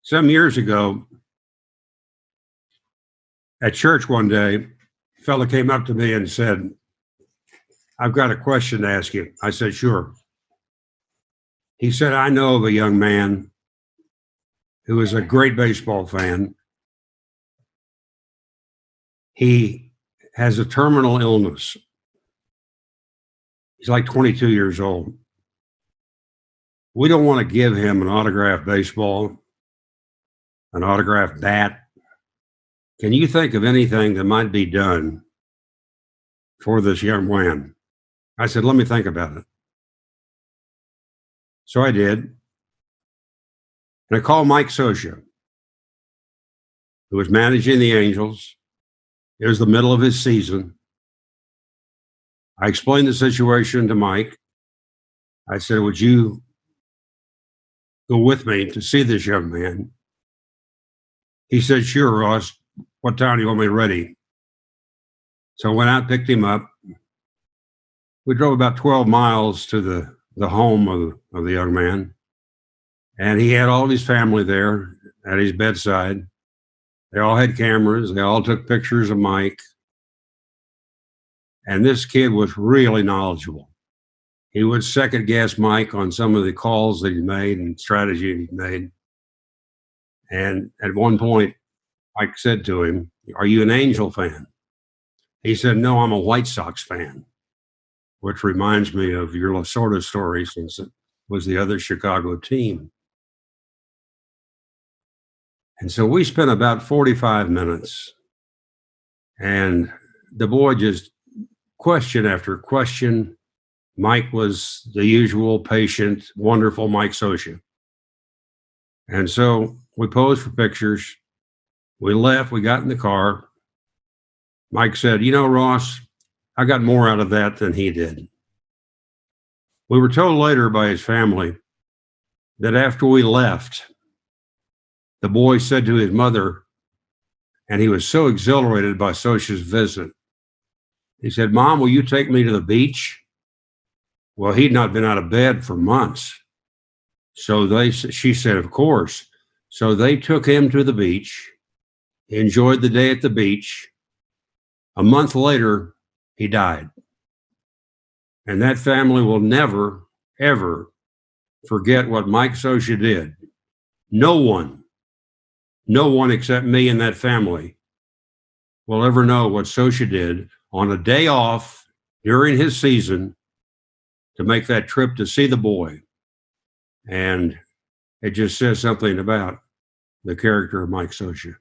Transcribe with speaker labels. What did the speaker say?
Speaker 1: Some years ago at church one day, a fella came up to me and said, "I've got a question to ask you." I said, "Sure." He said, "I know of a young man who is a great baseball fan. He has a terminal illness. He's like 22 years old. We don't want to give him an autographed baseball, an autographed bat. Can you think of anything that might be done for this young man?" I said, "Let me think about it." So I did. And I called Mike Scioscia, who was managing the Angels. It was the middle of his season. I explained the situation to Mike. I said, "Would you go with me to see this young man?" He said, "Sure, Ross. What time do you want me ready?" So I went out, picked him up. We drove about 12 miles to the home of the young man. And he had all of his family there at his bedside. They all had cameras. They all took pictures of Mike. And this kid was really knowledgeable. He would second guess Mike on some of the calls that he made and strategy he made. And at one point, Mike said to him, "Are you an Angel fan?" He said, "No, I'm a White Sox fan," which reminds me of your Lasorda story, since it was the other Chicago team. And so we spent about 45 minutes, and the boy just question after question. Mike was the usual patient, wonderful Mike Scioscia. And so we posed for pictures. We left, we got in the car. Mike said, "You know, Ross, I got more out of that than he did." We were told later by his family that after we left, the boy said to his mother, and he was so exhilarated by Scioscia's visit, he said, "Mom, will you take me to the beach?" Well, he'd not been out of bed for months. So she said, "Of course." So they took him to the beach. He enjoyed the day at the beach. A month later, he died. And that family will never, ever forget what Mike Scioscia did. No one except me and that family will ever know what Scioscia did on a day off during his season to make that trip to see the boy. And it just says something about the character of Mike Scioscia.